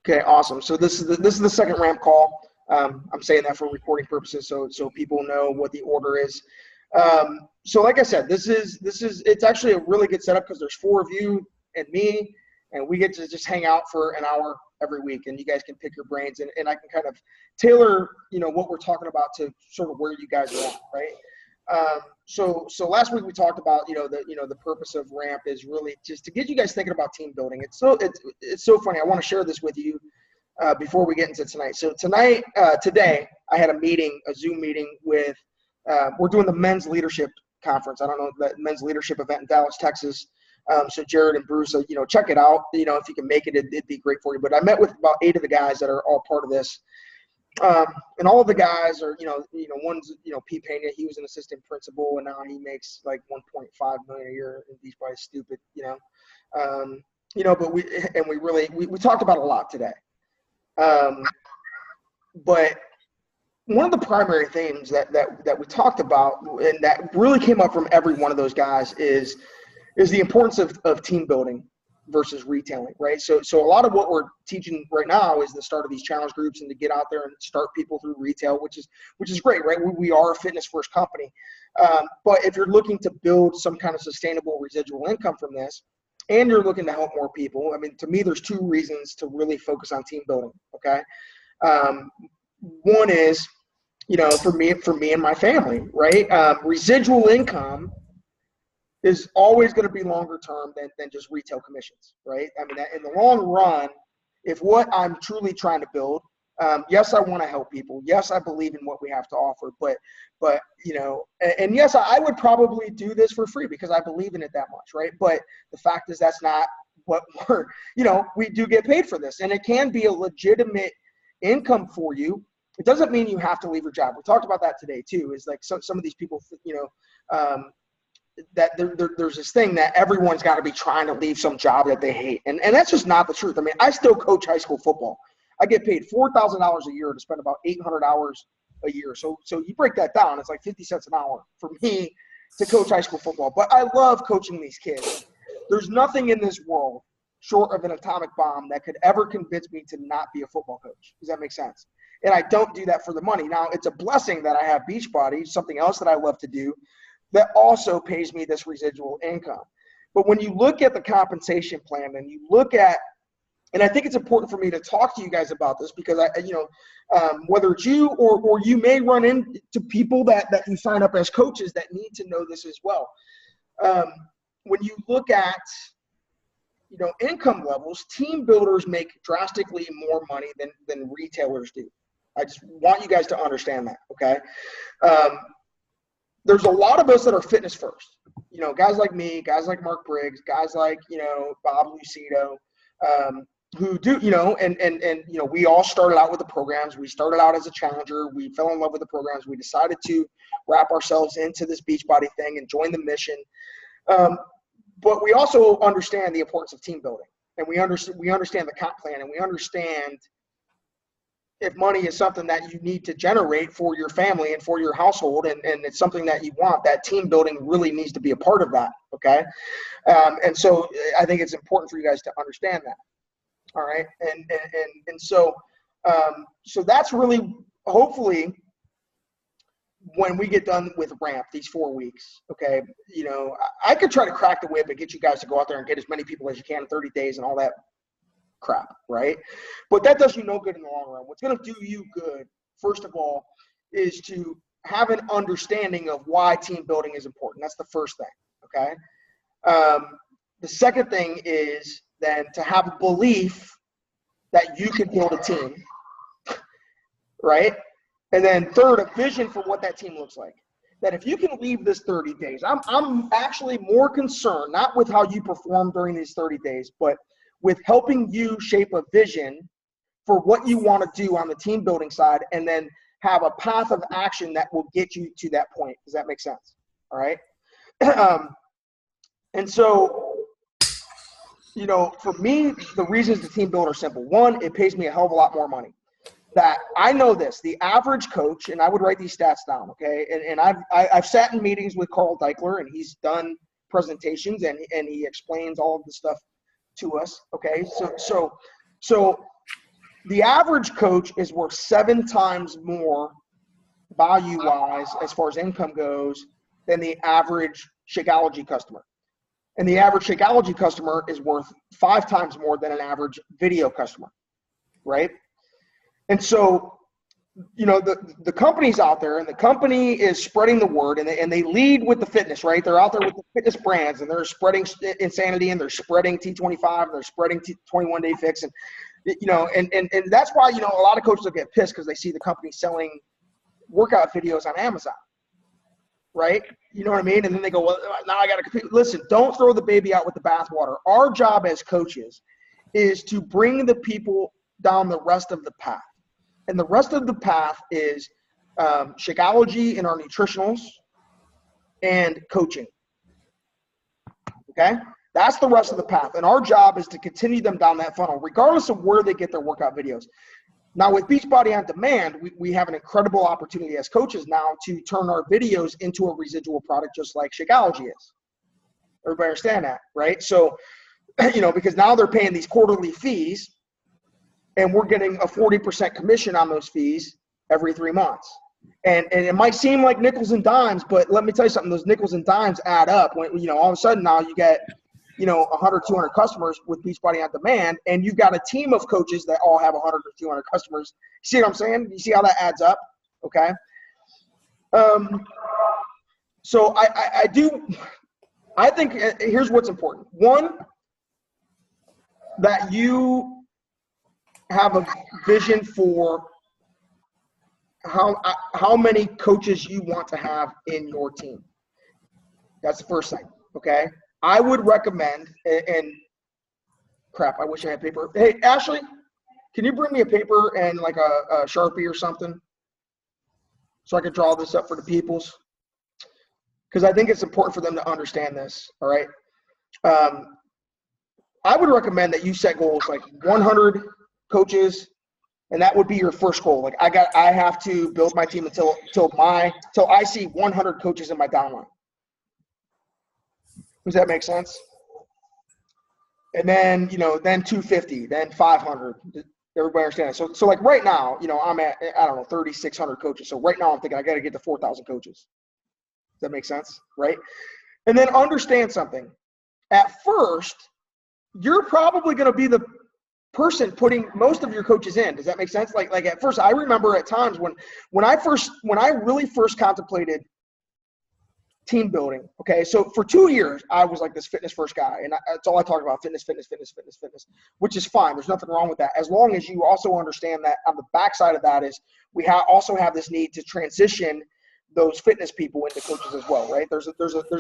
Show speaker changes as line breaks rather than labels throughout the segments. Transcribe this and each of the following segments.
Okay, awesome. So this is the second ramp call. I'm saying that for recording purposes, so people know what the order is. So like I said, it's actually a really good setup because there's four of you and me, and we get to just hang out for an hour every week, and you guys can pick your brains, and I can kind of tailor what we're talking about to sort of where you guys are at, right? So last week we talked about the purpose of ramp is really just to get you guys thinking about team building. It's so funny. I want to share this with you before we get into tonight. So today I had a Zoom meeting with we're doing the men's leadership conference. I don't know, that men's leadership event in Dallas, Texas. So Jared and Bruce, check it out. If you can make it, it'd be great for you. But I met with about 8 of the guys that are all part of this. And all of the guys are, one's, Pete Pena, he was an assistant principal and now he makes like 1.5 million a year. And he's probably stupid, but we talked about a lot today. But one of the primary themes that we talked about and that really came up from every one of those guys is the importance of team building versus retailing, right? So a lot of what we're teaching right now is the start of these challenge groups and to get out there and start people through retail, which is great, right? We are a fitness first company. But if you're looking to build some kind of sustainable residual income from this, and you're looking to help more people, I mean, to me, there's 2 reasons to really focus on team building, okay? One is, for me and my family, right? Residual income is always going to be longer term than just retail commissions, right? I mean, in the long run, if what I'm truly trying to build, yes, I want to help people. Yes, I believe in what we have to offer, but and yes, I would probably do this for free because I believe in it that much, right? But the fact is that's not what we do get paid for this, and it can be a legitimate income for you. It doesn't mean you have to leave your job. We talked about that today too, is like some of these people, that there's this thing that everyone's got to be trying to leave some job that they hate. And that's just not the truth. I mean, I still coach high school football. I get paid $4,000 a year to spend about 800 hours a year. So you break that down, it's like 50 cents an hour for me to coach high school football. But I love coaching these kids. There's nothing in this world short of an atomic bomb that could ever convince me to not be a football coach. Does that make sense? And I don't do that for the money. Now, it's a blessing that I have Beachbody, something else that I love to do, that also pays me this residual income. But when you look at the compensation plan and you look at, and I think it's important for me to talk to you guys about this because whether it's you or you may run into people that you sign up as coaches that need to know this as well. When you look at, income levels, team builders make drastically more money than retailers do. I just want you guys to understand that, okay? There's a lot of us that are fitness first, guys like me, guys like Mark Briggs, guys like, Bob Lucido, who do, and we all started out with the programs. We started out as a challenger. We fell in love with the programs. We decided to wrap ourselves into this Beachbody thing and join the mission. But we also understand the importance of team building, and we understand the comp plan, and we understand if money is something that you need to generate for your family and for your household, and it's something that you want, that team building really needs to be a part of that, okay? And so I think it's important for you guys to understand that, all right? And so that's really, hopefully, when we get done with ramp, these 4 weeks, okay, I could try to crack the whip and get you guys to go out there and get as many people as you can in 30 days and all that crap, right? But that does you no good in the long run. What's going to do you good, first of all, is to have an understanding of why team building is important. That's the first thing, okay? The second thing is then to have a belief that you can build a team, right? And then third, a vision for what that team looks like. That if you can leave this 30 days, I'm actually more concerned, not with how you perform during these 30 days, but with helping you shape a vision for what you want to do on the team building side, and then have a path of action that will get you to that point. Does that make sense? All right. And so, for me, the reasons the team builder are simple. One, it pays me a hell of a lot more money. That I know this, the average coach, and I would write these stats down, okay? And I've sat in meetings with Carl Deichler, and he's done presentations, and he explains all of the stuff to us, okay? So the average coach is worth 7 times more value-wise as far as income goes than the average Shakeology customer. And the average Shakeology customer is worth 5 times more than an average video customer, right? And so, you know, the company's out there, and the company is spreading the word, and they lead with the fitness, right? They're out there with the fitness brands, and they're spreading Insanity, and they're spreading T25, and they're spreading 21 Day Fix, and you know, and that's why, you know, a lot of coaches will get pissed because they see the company selling workout videos on Amazon, right? You know what I mean? And then they go, well, now I got to compete. Listen, don't throw the baby out with the bathwater. Our job as coaches is to bring the people down the rest of the path. And the rest of the path is Shakeology and our nutritionals and coaching. Okay? That's the rest of the path. And our job is to continue them down that funnel, regardless of where they get their workout videos. Now, with Beachbody On Demand, we have an incredible opportunity as coaches now to turn our videos into a residual product, just like Shakeology is. Everybody understand that, right? So, you know, because now they're paying these quarterly fees, and we're getting a 40% commission on those fees every 3 months. And it might seem like nickels and dimes, but let me tell you something, those nickels and dimes add up when, you know, all of a sudden now you get, you know, 100, 200 customers with Beachbody On Demand, and you've got a team of coaches that all have 100 or 200 customers. See what I'm saying? You see how that adds up? Okay. So I think here's what's important. One, that you have a vision for how many coaches you want to have in your team. That's the first thing, okay? I would recommend, and crap, I wish I had paper. Hey, Ashley, can you bring me a paper and like a Sharpie or something so I can draw this up for the peoples? Because I think it's important for them to understand this, all right? I would recommend that you set goals like 100 coaches, and that would be your first goal. Like I have to build my team until I see 100 coaches in my downline. Does that make sense? And then, you know, then 250, then 500. Everybody understand that? So like right now, you know, I'm at, I don't know, 3,600 coaches. So right now I'm thinking I got to get to 4,000 coaches. Does that make sense? Right? And then understand something. At first, you're probably going to be the person putting most of your coaches in. Does that make sense? Like at first, I remember at times when I really first contemplated team building. Okay, so for 2 years, I was like this fitness first guy, and that's all I talk about: fitness, which is fine. There's nothing wrong with that, as long as you also understand that on the backside of that is we also have this need to transition those fitness people into coaches as well, right? There's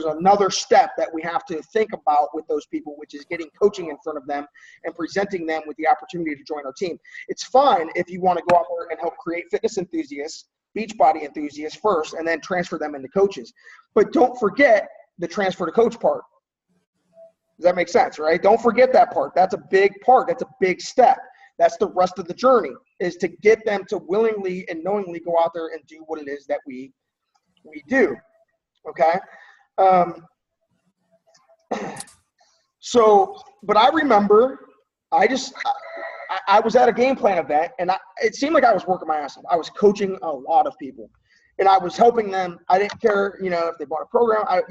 another step that we have to think about with those people, which is getting coaching in front of them and presenting them with the opportunity to join our team. It's fine if you want to go out there and help create fitness enthusiasts, Beachbody enthusiasts first, and then transfer them into coaches. But don't forget the transfer to coach part. Does that make sense, right? Don't forget that part. That's a big part. That's a big step. That's the rest of the journey, is to get them to willingly and knowingly go out there and do what it is that we do, okay? So, but I remember I was at a game plan event, and it seemed like I was working my ass off. I was coaching a lot of people, and I was helping them. I didn't care, you know, if they bought a program. I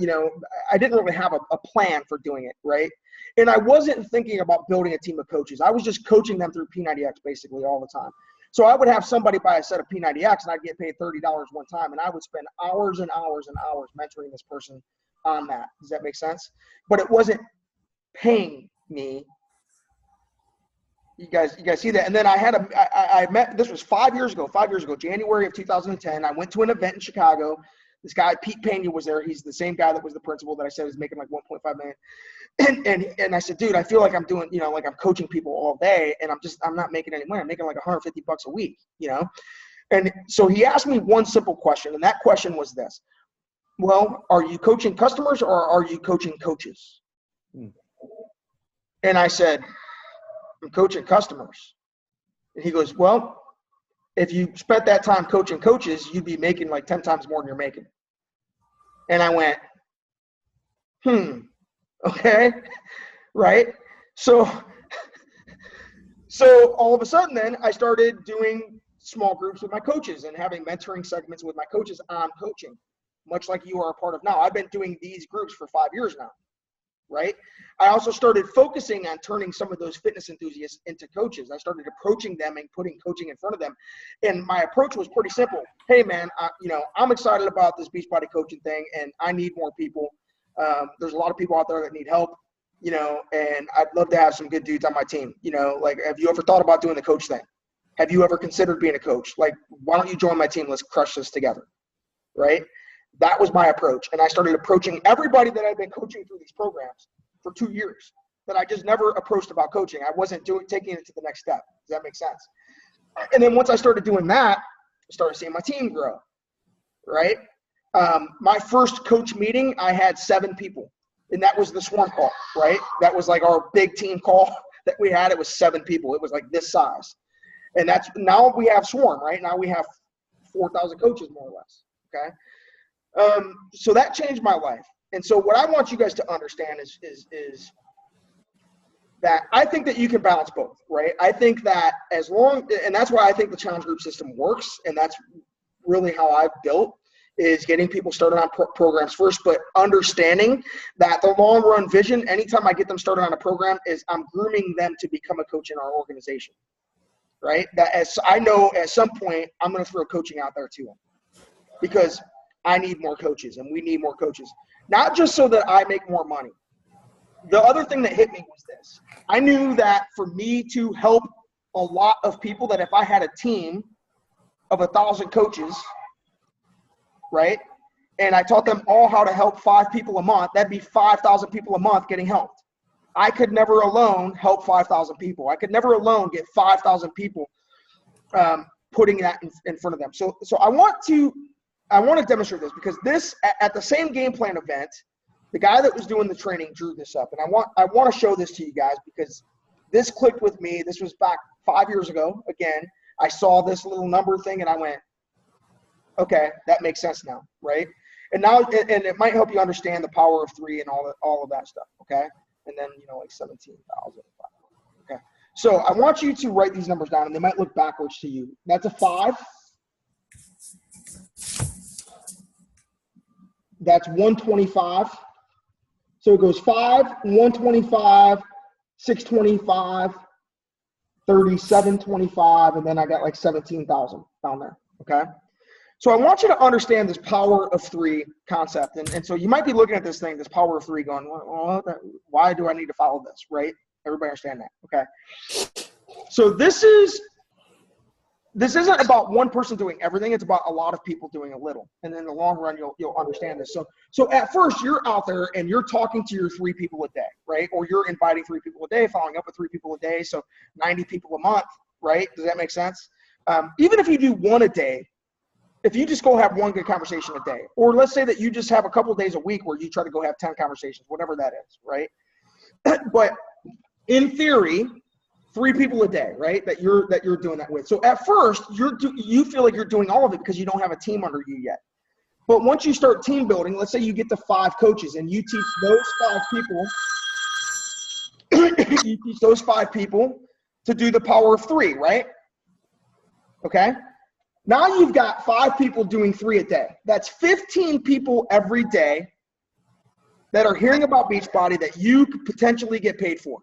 didn't really have a plan for doing it, right? And I wasn't thinking about building a team of coaches. I was just coaching them through P90X basically all the time. So I would have somebody buy a set of P90X, and I'd get paid $30 one time, and I would spend hours and hours and hours mentoring this person on that. Does that make sense? But it wasn't paying me. You guys see that? And then I met, this was 5 years ago, January of 2010. I went to an event in Chicago. This guy, Pete Pena, was there. He's the same guy that was the principal that I said was making like 1.5 million. And I said, dude, I feel like I'm doing, you know, like I'm coaching people all day, and I'm not making any money. I'm making like $150 a week, you know? And so he asked me one simple question, and that question was this: well, are you coaching customers or are you coaching coaches? And I said, I'm coaching customers. And he goes, well, if you spent that time coaching coaches, you'd be making like 10 times more than you're making. And I went, okay, right? So So all of a sudden then I started doing small groups with my coaches and having mentoring segments with my coaches on coaching, much like you are a part of now. I've been doing these groups for 5 years now, right? I also started focusing on turning some of those fitness enthusiasts into coaches. I started approaching them and putting coaching in front of them. And my approach was pretty simple. Hey man, I'm excited about this Beachbody coaching thing and I need more people. There's a lot of people out there that need help, and I'd love to have some good dudes on my team. Like, have you ever thought about doing the coach thing? Have you ever considered being a coach? Like, why don't you join my team? Let's crush this together, right? That was my approach. And I started approaching everybody that I'd been coaching through these programs for 2 years that I just never approached about coaching. I wasn't taking it to the next step. Does that make sense? And then once I started doing that, I started seeing my team grow, right? My first coach meeting, I had 7 people. And that was the Swarm call, right? That was like our big team call that we had. It was 7 people. It was like this size. And now we have Swarm, right? Now we have 4,000 coaches more or less, okay? So that changed my life. And so what I want you guys to understand is that I think that you can balance both, right? I think that and that's why I think the challenge group system works. And that's really how I've built, is getting people started on programs first, but understanding that the long run vision, anytime I get them started on a program, is I'm grooming them to become a coach in our organization, right? That as I know at some point, I'm going to throw coaching out there to them because I need more coaches and we need more coaches, not just so that I make more money. The other thing that hit me was this. I knew that for me to help a lot of people, that if I had a team of 1,000 coaches, right, and I taught them all how to help 5 people a month, that'd be 5,000 people a month getting helped. I could never alone help 5,000 people. I could never alone get 5,000 people putting that in front of them. So I want to demonstrate this, because this, at the same game plan event, the guy that was doing the training drew this up. And I want to show this to you guys because this clicked with me. This was back 5 years ago. Again, I saw this little number thing and I went, okay, that makes sense now, right? And now, and it might help you understand the power of 3 and all of that stuff, okay? And then, like 17,000. Okay. So I want you to write these numbers down, and they might look backwards to you. That's a 5. That's 125. So it goes 5, 125, 625, 3725, and then I got like 17,000 down there, okay? So I want you to understand this power of 3 concept. And so you might be looking at this thing, this power of 3, going, well, why do I need to follow this, right? Everybody understand that, okay? So this isn't about one person doing everything. It's about a lot of people doing a little. And in the long run, you'll understand this. So at first, you're out there and you're talking to your 3 people a day, right? Or you're inviting 3 people a day, following up with 3 people a day, so 90 people a month, right? Does that make sense? Even if you do 1 a day, if you just go have 1 good conversation a day, or let's say that you just have a couple of days a week where you try to go have 10 conversations, whatever that is, right? But in theory, 3 people a day, right? That you're doing that with. So at first, you feel like you're doing all of it because you don't have a team under you yet. But once you start team building, let's say you get to 5 coaches and you teach those 5 people, you teach those 5 people to do the power of 3, right? Okay. Now you've got 5 people doing 3 a day. That's 15 people every day that are hearing about Beachbody that you could potentially get paid for.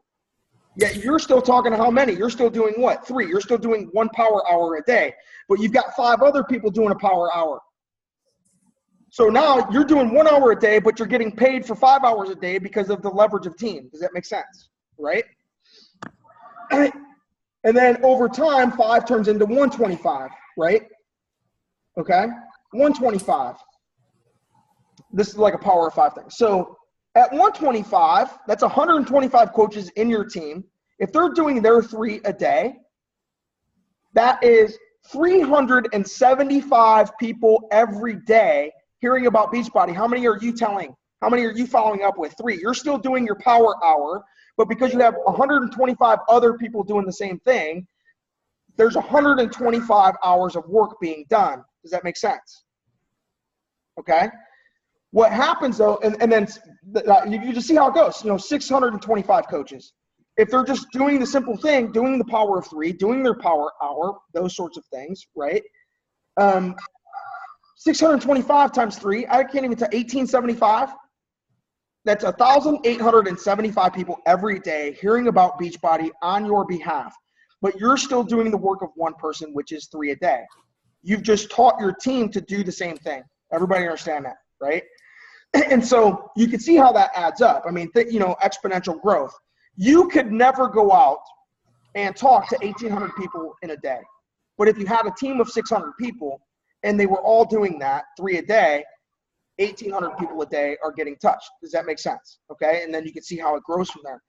Yet you're still talking to how many? You're still doing what? 3. You're still doing 1 power hour a day. But you've got 5 other people doing a power hour. So now you're doing 1 hour a day, but you're getting paid for 5 hours a day because of the leverage of team. Does that make sense? Right? And then over time, 5 turns into 125, right? Okay? 125. This is like a power of 5 thing. So at 125, that's 125 coaches in your team. If they're doing their 3 a day, that is 375 people every day hearing about Beachbody. How many are you telling? How many are you following up with? 3. You're still doing your power hour, but because you have 125 other people doing the same thing, there's 125 hours of work being done. Does that make sense? Okay? What happens though, and then you just see how it goes. 625 coaches. if they're just doing the simple thing, doing the power of 3, doing their power hour, those sorts of things, right? 625 times 3, I can't even tell, 1875. That's 1,875 people every day hearing about Beachbody on your behalf. But you're still doing the work of one person, which is 3 a day. You've just taught your team to do the same thing. Everybody understand that, right? And so you can see how that adds up. I mean, exponential growth. You could never go out and talk to 1,800 people in a day. But if you had a team of 600 people and they were all doing that 3 a day, 1,800 people a day are getting touched. Does that make sense? Okay. And then you can see how it grows from there.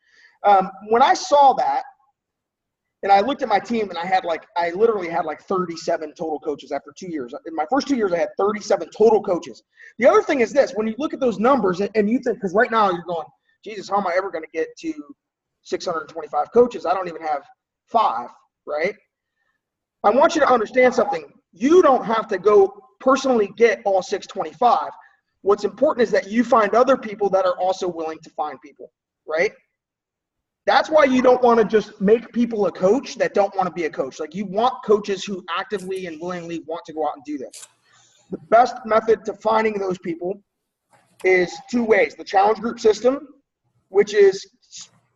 When I saw that, and I looked at my team, and I literally had 37 total coaches after 2 years. In my first 2 years, I had 37 total coaches. The other thing is this: when you look at those numbers, and you think, because right now you're going, Jesus, how am I ever going to get to 625 coaches? I don't even have 5, right? I want you to understand something. You don't have to go personally get all 625. What's important is that you find other people that are also willing to find people, right? That's why you don't want to just make people a coach that don't want to be a coach. Like, you want coaches who actively and willingly want to go out and do this. The best method to finding those people is 2 ways. The challenge group system, which is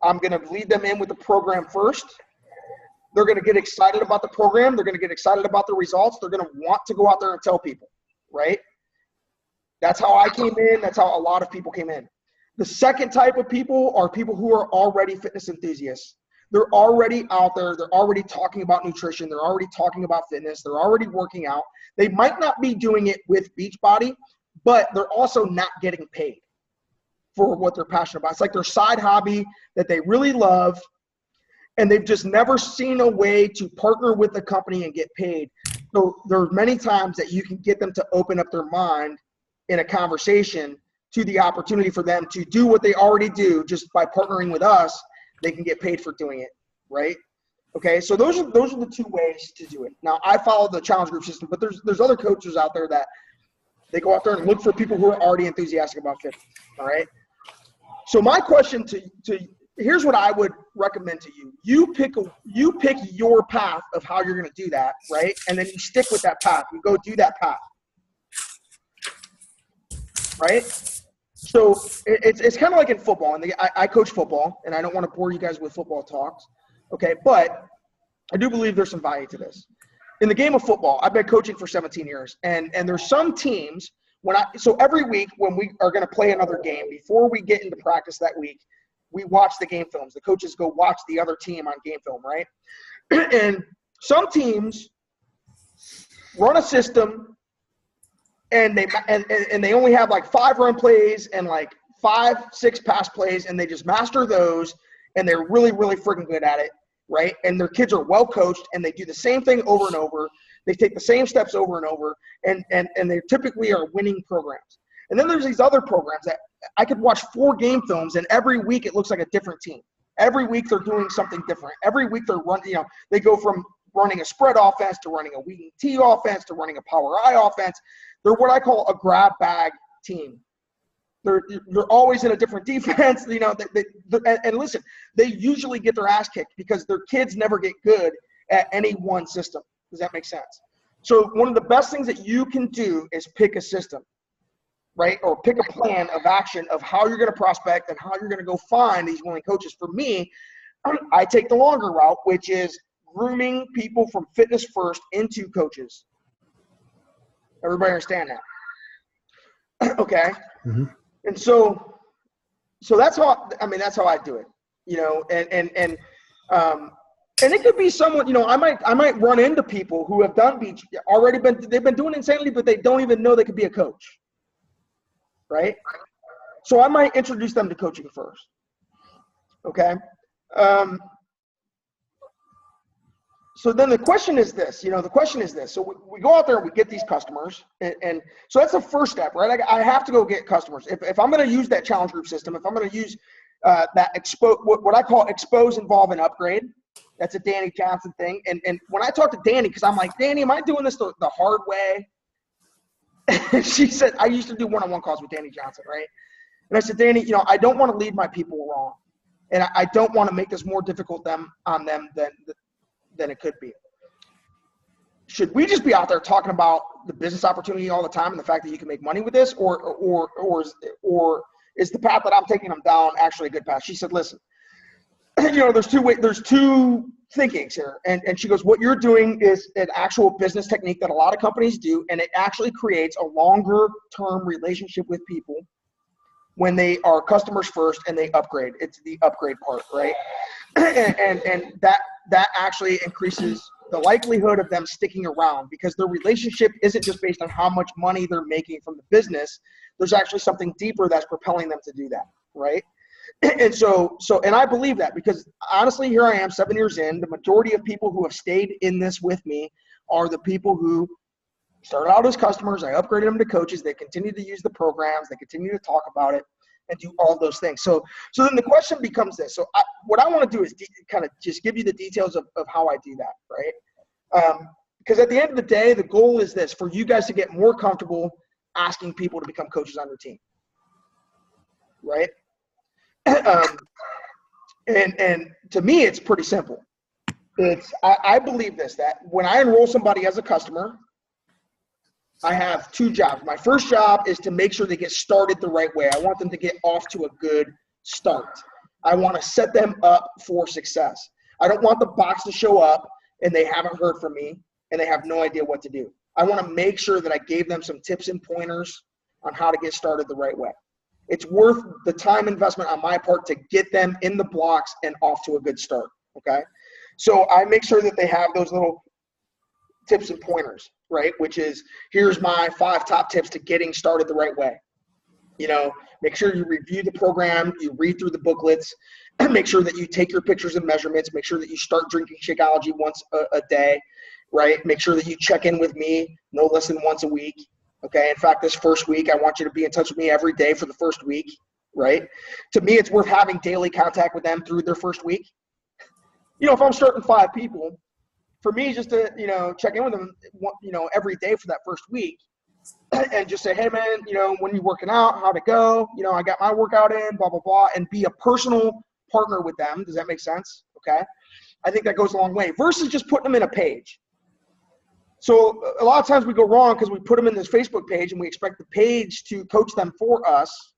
I'm going to lead them in with the program first. They're going to get excited about the program. They're going to get excited about the results. They're going to want to go out there and tell people, right? That's how I came in. That's how a lot of people came in. The second type of people are people who are already fitness enthusiasts. They're already out there. They're already talking about nutrition. They're already talking about fitness. They're already working out. They might not be doing it with Beachbody, but they're also not getting paid for what they're passionate about. It's like their side hobby that they really love, and they've just never seen a way to partner with the company and get paid. So there's many times that you can get them to open up their mind in a conversation to the opportunity for them to do what they already do. Just by partnering with us, they can get paid for doing it, right? Okay, so those are the 2 ways to do it. Now, I follow the challenge group system, but there's other coaches out there that they go out there and look for people who are already enthusiastic about fitness, all right? So my question here's what I would recommend to you. You pick your path of how you're going to do that, right? And then you stick with that path. You go do that path, right? So it's kind of like in football, and I coach football, and I don't want to bore you guys with football talks, okay? But I do believe there's some value to this. In the game of football, I've been coaching for 17 years, and there's some teams so every week when we are going to play another game, before we get into practice that week, we watch the game films. The coaches go watch the other team on game film, right? And some teams run a system, and they only have 5 run plays and 5-6 pass plays, and they just master those, and they're really, really freaking good at it, right? And their kids are well coached, and they do the same thing over and over. They take the same steps over and over, and they typically are winning programs. And then there's these other programs that I could watch 4 game films, and every week it looks like a different team. Every week they're doing something different. Every week they're running, they go from running a spread offense to running a wheat and tea offense to running a power I offense. They're what I call a grab bag team. They're always in a different defense, and listen, they usually get their ass kicked because their kids never get good at any one system. Does that make sense? So one of the best things that you can do is pick a system, right? Or pick a plan of action of how you're going to prospect and how you're going to go find these willing coaches. For me, I take the longer route, which is grooming people from fitness first into coaches. Everybody understand that? Okay. Mm-hmm. And so that's how I do it, and it could be someone, I might run into people who have done beach they've been doing Insanity, but they don't even know they could be a coach. Right? So I might introduce them to coaching first. Okay. So then the question is this, So we go out there and we get these customers. And so that's the first step, right? I have to go get customers. If I'm going to use that challenge group system, if I'm going to use what I call expose, involve, and upgrade, that's a Danny Johnson thing. And when I talk to Danny, because I'm like, Danny, am I doing this the hard way? She said, I used to do one-on-one calls with Danny Johnson, right? And I said, Danny, I don't want to lead my people wrong. And I don't want to make this more difficult on them than it could be. Should we just be out there talking about the business opportunity all the time and the fact that you can make money with this, or is the path that I'm taking them down actually a good path? She said, listen, there's two thinkings here. And she goes, what you're doing is an actual business technique that a lot of companies do, and it actually creates a longer term relationship with people when they are customers first and they upgrade. It's the upgrade part, right? and that actually increases the likelihood of them sticking around, because their relationship isn't just based on how much money they're making from the business. There's actually something deeper that's propelling them to do that, right? And and I believe that, because honestly, here I am 7 years in. The majority of people who have stayed in this with me are the people who started out as customers. I upgraded them to coaches. They continue to use the programs. They continue to talk about it and do all those things. So then the question becomes this. So what I want to do is kind of just give you the details of how I do that, right? Because at the end of the day, the goal is this: for you guys to get more comfortable asking people to become coaches on your team, right? And to me, it's pretty simple. I believe this, that when I enroll somebody as a customer, I have two jobs. My first job is to make sure they get started the right way. I want them to get off to a good start. I want to set them up for success. I don't want the box to show up and they haven't heard from me and they have no idea what to do. I want to make sure that I gave them some tips and pointers on how to get started the right way. It's worth the time investment on my part to get them in the blocks and off to a good start, okay? So I make sure that they have those little tips and pointers, right? Which is, here's my 5 top tips to getting started the right way. Make sure you review the program, you read through the booklets, make sure that you take your pictures and measurements, make sure that you start drinking Shakeology once a day, right? Make sure that you check in with me no less than once a week. Okay. In fact, this first week, I want you to be in touch with me every day for the first week, right? To me, it's worth having daily contact with them through their first week. If I'm starting 5 people, for me, just to, check in with them, every day for that first week and just say, hey man, when you're working out, how'd it go? I got my workout in, blah, blah, blah, and be a personal partner with them. Does that make sense? Okay. I think that goes a long way versus just putting them in a page. So a lot of times we go wrong because we put them in this Facebook page and we expect the page to coach them for us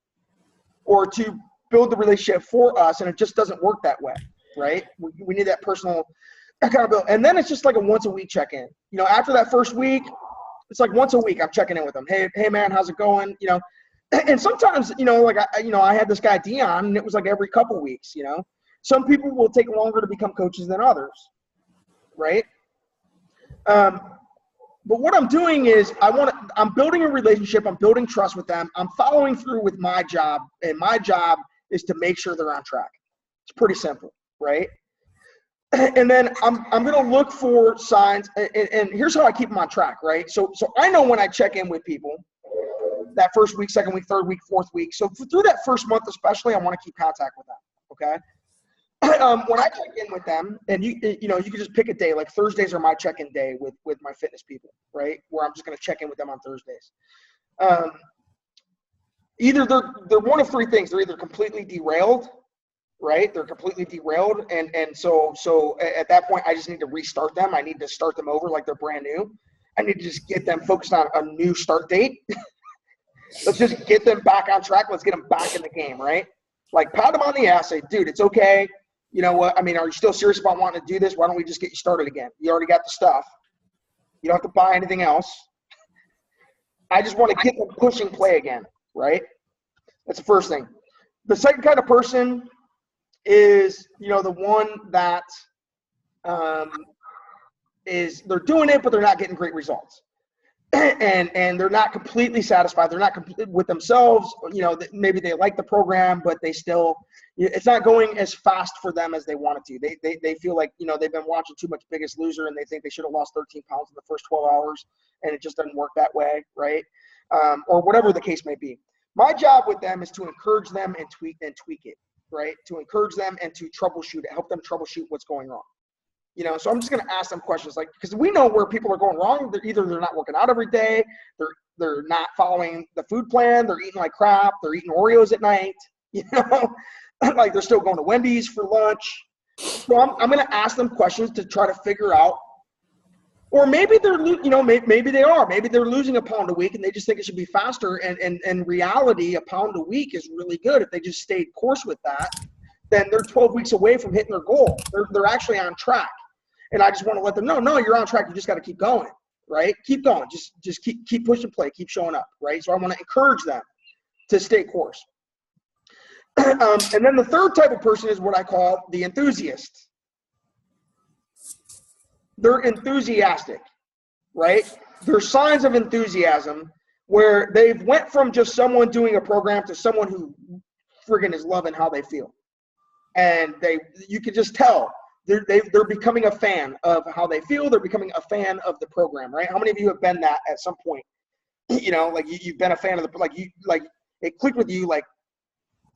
or to build the relationship for us, and it just doesn't work that way, right? We need that personal accountability. And then it's just like a once a week check-in. After that first week, it's like once a week I'm checking in with them. Hey man, how's it going? And sometimes, I had this guy Dion, and it was like every couple weeks, Some people will take longer to become coaches than others, right? But what I'm doing is I'm building a relationship. I'm building trust with them. I'm following through with my job, and my job is to make sure they're on track. It's pretty simple, right? And then I'm going to look for signs, and here's how I keep them on track, right? So I know when I check in with people, that first week, second week, third week, fourth week. So through that first month especially, I want to keep contact with them, okay? When I check in with them, and you can just pick a day, like Thursdays are my check-in day with my fitness people, right? Where I'm just going to check in with them on Thursdays. Either they're one of 3 things. They're either completely derailed, right? They're completely derailed. And so at that point, I just need to restart them. I need to start them over like they're brand new. I need to just get them focused on a new start date. Let's just get them back on track. Let's get them back in the game, right? Like pat them on the ass, say, dude, it's okay. You know what? I mean, are you still serious about wanting to do this? Why don't we just get you started again? You already got the stuff. You don't have to buy anything else. I just want to get them pushing play again, right? That's the first thing. The second kind of person is, the one that is they're doing it, but they're not getting great results. And they're not completely satisfied. They're not complete with themselves. Maybe they like the program, but they still, it's not going as fast for them as they want it to. They feel like, they've been watching too much Biggest Loser, and they think they should have lost 13 pounds in the first 12 hours, and it just doesn't work that way, right? Or whatever the case may be. My job with them is to encourage them and tweak it, right? To encourage them and to troubleshoot it, help them troubleshoot what's going wrong. So I'm just going to ask them questions, like, because we know where people are going wrong. They're not working out every day. They're not following the food plan. They're eating like crap. They're eating Oreos at night. you know, like they're still going to Wendy's for lunch. So I'm going to ask them questions to try to figure out, or maybe they're, you know, maybe they are, maybe they're losing a pound a week and they just think it should be faster. And in reality, a pound a week is really good. If they just stayed course with that, then they're 12 weeks away from hitting their goal. They're actually on track. And I just want to let them know, no, you're on track. You just got to keep going, right? Keep going. Just keep pushing play, keep showing up, right? So I want to encourage them to stay course. And then the third type of person is what I call the enthusiast. They're enthusiastic, right? There's signs of enthusiasm where they've went from just someone doing a program to someone who friggin' is loving how they feel. And you can just tell they're becoming a fan of how they feel. They're becoming a fan of the program, right? How many of you have been that at some point? You know, like you've been a fan of like it clicked with you, like,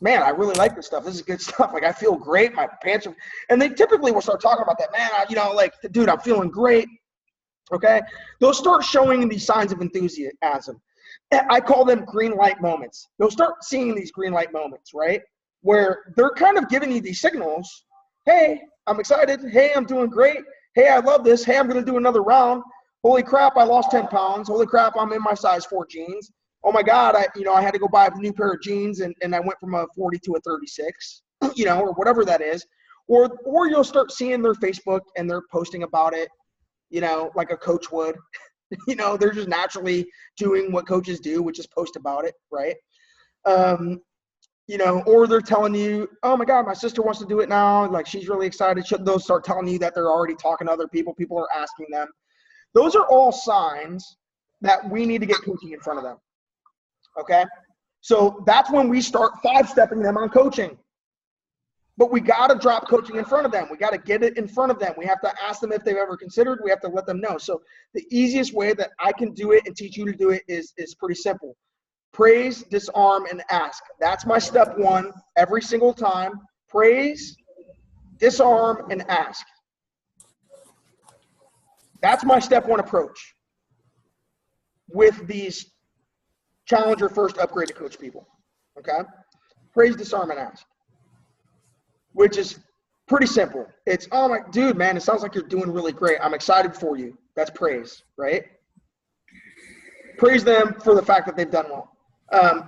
man, I really like this stuff. This is good stuff. Like, I feel great. My pants are, and they typically will start talking about that. Man, you know, like, dude, I'm feeling great. Okay. They'll start showing these signs of enthusiasm. I call them green light moments. They'll start seeing these green light moments, right? Where they're kind of giving you these signals. Hey, I'm excited. Hey, I'm doing great. Hey, I love this. Hey, I'm going to do another round. Holy crap, I lost 10 pounds. Holy crap, I'm in my size 4 jeans. Oh my God, I had to go buy a new pair of jeans and I went from a 40 to a 36, you know, or whatever that is. Or you'll start seeing their Facebook and they're posting about it, you know, like a coach would. You know, they're just naturally doing what coaches do, which is post about it, right? You know, or they're telling you, oh my God, my sister wants to do it now. Like, she's really excited. They'll start telling you that they're already talking to other people. People are asking them. Those are all signs that we need to get coaching in front of them. Okay, so that's when we start 5-stepping them on coaching. But we got to drop coaching in front of them. We got to get it in front of them. We have to ask them if they've ever considered. We have to let them know. So the easiest way that I can do it and teach you to do it is pretty simple. Praise, disarm, and ask. That's my step 1 every single time. Praise, disarm, and ask. That's my step 1 approach with these Challenger first upgrade to coach people. Okay? Praise, disarm, and ask. Which is pretty simple. It's, oh my, dude, man, it sounds like you're doing really great. I'm excited for you. That's praise, right? Praise them for the fact that they've done well.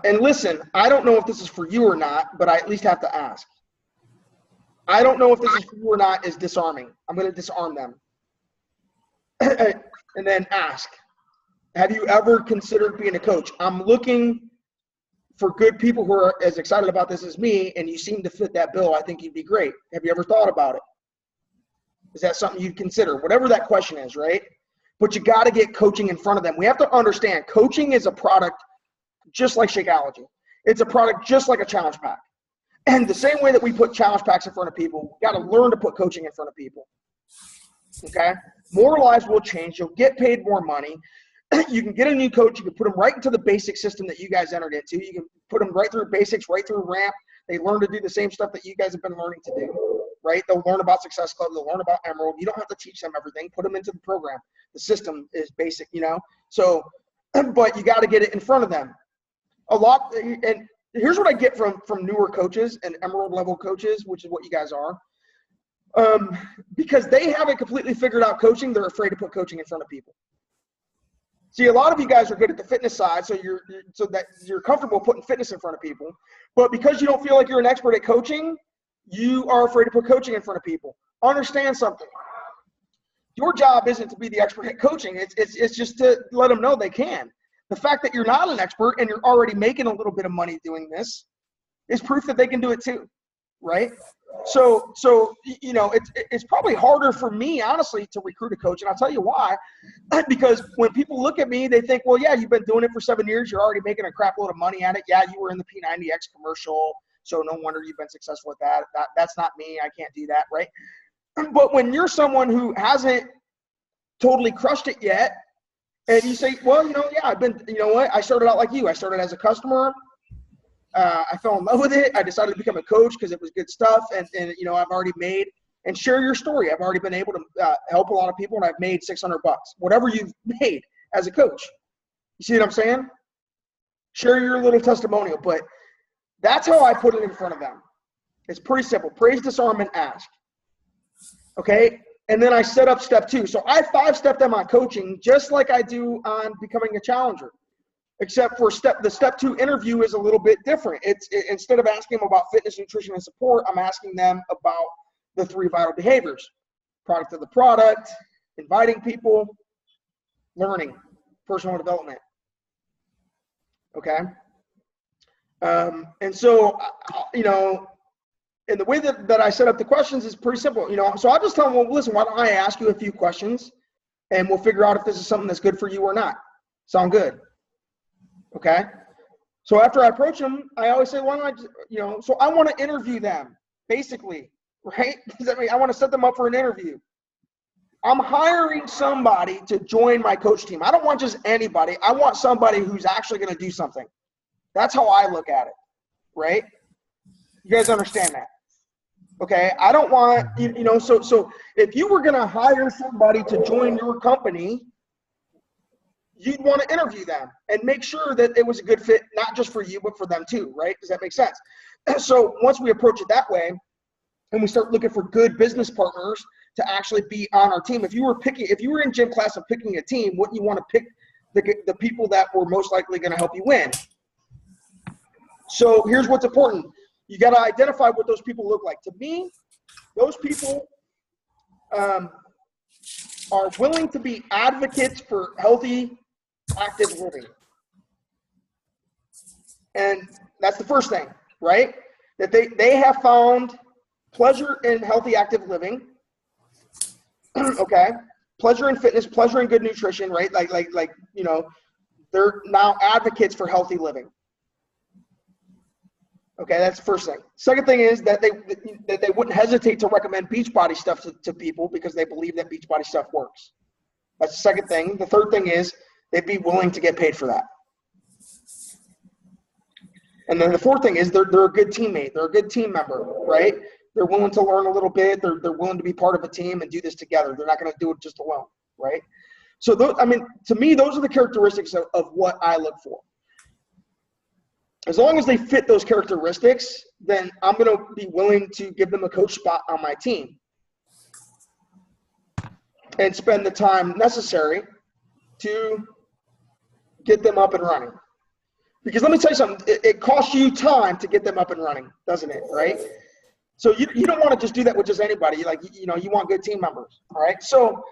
And listen, I don't know if this is for you or not, but I at least have to ask. I don't know if this is for you or not is disarming. I'm going to disarm them. And then ask. Have you ever considered being a coach? I'm looking for good people who are as excited about this as me, and you seem to fit that bill. I think you'd be great. Have you ever thought about it? Is that something you'd consider? Whatever that question is, right? But you got to get coaching in front of them. We have to understand coaching is a product just like Shakeology. It's a product just like a challenge pack. And the same way that we put challenge packs in front of people, we got to learn to put coaching in front of people. Okay? More lives will change. You'll get paid more money. You can get a new coach. You can put them right into the basic system that you guys entered into. You can put them right through basics, right through ramp. They learn to do the same stuff that you guys have been learning to do, right? They'll learn about Success Club. They'll learn about Emerald. You don't have to teach them everything. Put them into the program. The system is basic, you know? So, but you got to get it in front of them. A lot, and here's what I get from newer coaches and Emerald level coaches, which is what you guys are. Because they haven't completely figured out coaching, they're afraid to put coaching in front of people. See, a lot of you guys are good at the fitness side, so you're comfortable putting fitness in front of people. But because you don't feel like you're an expert at coaching, you are afraid to put coaching in front of people. Understand something. Your job isn't to be the expert at coaching. It's just to let them know they can. The fact that you're not an expert and you're already making a little bit of money doing this is proof that they can do it too, right? So you know, it's probably harder for me, honestly, to recruit a coach. And I'll tell you why. Because when people look at me, they think, well, yeah, you've been doing it for 7 years. You're already making a crap load of money at it. Yeah, you were in the P90X commercial, so no wonder you've been successful with that. That's not me. I can't do that, right? But when you're someone who hasn't totally crushed it yet, and you say, well, you know, yeah, you know what? I started out like you. I started as a customer. I fell in love with it. I decided to become a coach because it was good stuff. And, you know, I've already made, and share your story. I've already been able to help a lot of people, and I've made $600, whatever you've made as a coach. You see what I'm saying? Share your little testimonial. But That's how I put it in front of them. It's pretty simple. Praise, disarm, and ask. Okay? And then I set up step 2. So I 5-step them on coaching just like I do on becoming a challenger. Except for the step 2 interview is a little bit different. Instead of asking them about fitness, nutrition, and support, I'm asking them about the 3 vital behaviors: product of the product, inviting people, learning, personal development. Okay. And so, and the way that I set up the questions is pretty simple. So I'll just tell them, well, listen, why don't I ask you a few questions and we'll figure out if this is something that's good for you or not. Sound good? Okay. So after I approach them, I always say, why don't I, so I want to interview them, basically, right? Does that mean I want to set them up for an interview? I'm hiring somebody to join my coach team. I don't want just anybody. I want somebody who's actually going to do something. That's how I look at it, right? You guys understand that? Okay. I don't want, so if you were going to hire somebody to join your company, you'd want to interview them and make sure that it was a good fit, not just for you, but for them too, right? Does that make sense? So once we approach it that way and we start looking for good business partners to actually be on our team, if you were in gym class and picking a team, wouldn't you want to pick the people that were most likely going to help you win? So here's what's important. You got to identify what those people look like. To me, those people are willing to be advocates for healthy, active living. And that's the first thing, right? That they have found pleasure in healthy, active living. Okay. Pleasure in fitness, pleasure in good nutrition, right? Like, they're now advocates for healthy living. Okay, that's the first thing. Second thing is that they wouldn't hesitate to recommend Beachbody stuff to people because they believe that Beachbody stuff works. That's the second thing. The third thing is they'd be willing to get paid for that. And then the fourth thing is they're a good teammate. They're a good team member, right? They're willing to learn a little bit. They're willing to be part of a team and do this together. They're not going to do it just alone, right? So, to me, those are the characteristics of what I look for. As long as they fit those characteristics, then I'm going to be willing to give them a coach spot on my team and spend the time necessary to get them up and running. Because let me tell you something, it costs you time to get them up and running, doesn't it, right? So you don't want to just do that with just anybody. Like, you want good team members, all right? So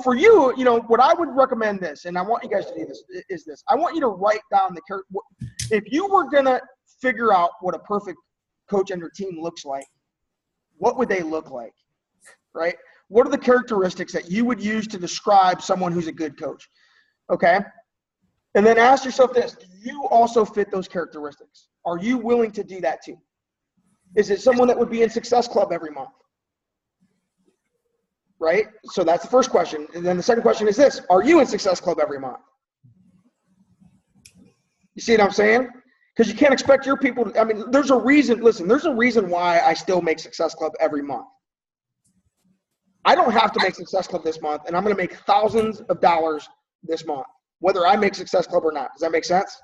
for you, what I would recommend this, and I want you guys to do this, is this. I want you to write down if you were going to figure out what a perfect coach on your team looks like, what would they look like, right? What are the characteristics that you would use to describe someone who's a good coach, okay? And then ask yourself this, do you also fit those characteristics? Are you willing to do that too? Is it someone that would be in Success Club every month? Right? So that's the first question. And then the second question is this, are you in Success Club every month? You see what I'm saying? Because you can't expect your people to, there's a reason why I still make Success Club every month. I don't have to make Success Club this month, and I'm going to make thousands of dollars this month, whether I make Success Club or not. Does that make sense?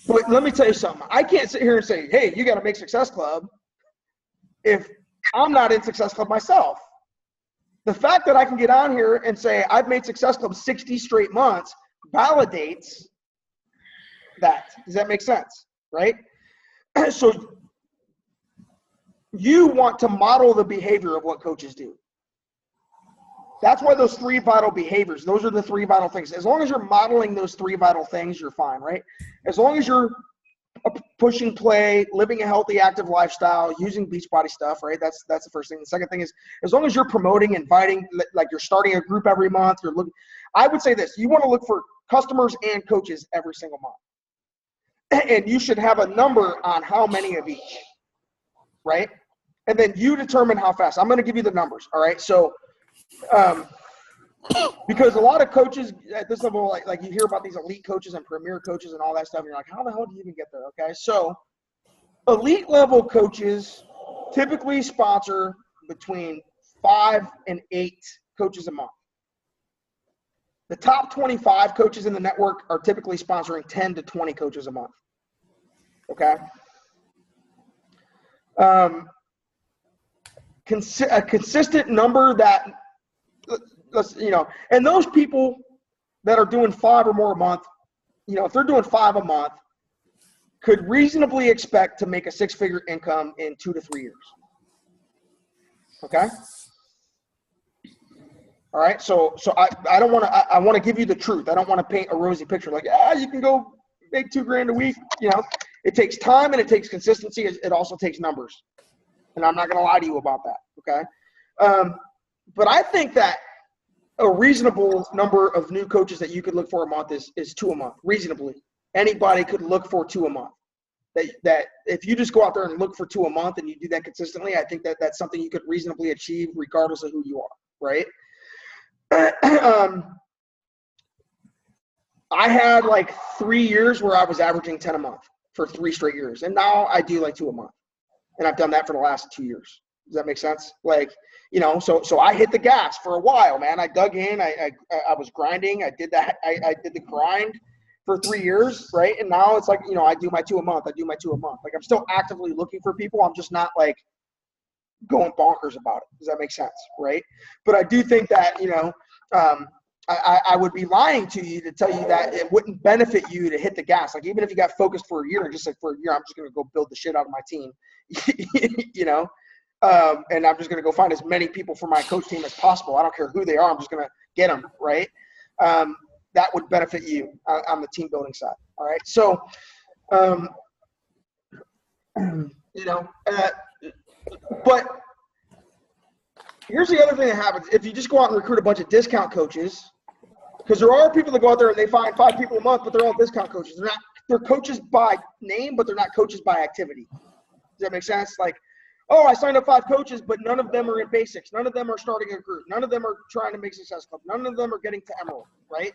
But let me tell you something. I can't sit here and say, hey, you got to make Success Club if I'm not in Success Club myself. The fact that I can get on here and say I've made Success Club 60 straight months validates that. Does that make sense? Right? So you want to model the behavior of what coaches do. That's why those 3 vital behaviors, those are the 3 vital things. As long as you're modeling those 3 vital things, you're fine, right? As long as you're pushing play, living a healthy, active lifestyle, using Beachbody stuff, right? That's the first thing. The second thing is, as long as you're promoting, inviting, like you're starting a group every month, I would say this, you want to look for customers and coaches every single month. And you should have a number on how many of each, right? And then you determine how fast. I'm going to give you the numbers, all right? So, because a lot of coaches at this level, like you hear about these elite coaches and premier coaches and all that stuff, and you're like, how the hell do you even get there? Okay, so elite level coaches typically sponsor between 5 and 8 coaches a month. The top 25 coaches in the network are typically sponsoring 10 to 20 coaches a month. Okay, A consistent number that, and those people that are doing 5 or more a month, if they're doing 5 a month, could reasonably expect to make a 6-figure income in 2 to 3 years. Okay. All right. So I don't want to, I want to give you the truth. I don't want to paint a rosy picture like, you can go make $2,000 a week. It takes time and it takes consistency. It also takes numbers. And I'm not going to lie to you about that. Okay. But I think that a reasonable number of new coaches that you could look for a month is 2 a month. Reasonably. Anybody could look for 2 a month. That if you just go out there and look for 2 a month and you do that consistently, I think that that's something you could reasonably achieve regardless of who you are, right? I had like 3 years where I was averaging 10 a month for 3 straight years. And now I do like 2 a month. And I've done that for the last 2 years. Does that make sense? Like, so I hit the gas for a while, man. I dug in. I was grinding. I did that. I did the grind for 3 years, right? And now it's like, I do my 2 a month. Like, I'm still actively looking for people. I'm just not like going bonkers about it. Does that make sense, right? But I do think that, I would be lying to you to tell you that it wouldn't benefit you to hit the gas. Like, even if you got focused for a year and just like, for a year, I'm just going to go build the shit out of my team, and I'm just going to go find as many people for my coach team as possible. I don't care who they are. I'm just going to get them, right? That would benefit you on the team building side. All right. So, but here's the other thing that happens. If you just go out and recruit a bunch of discount coaches, because there are people that go out there and they find 5 people a month, but they're all discount coaches. They're coaches by name, but they're not coaches by activity. Does that make sense? Like, I signed up 5 coaches, but none of them are in basics. None of them are starting a group. None of them are trying to make Success Club. None of them are getting to Emerald, right?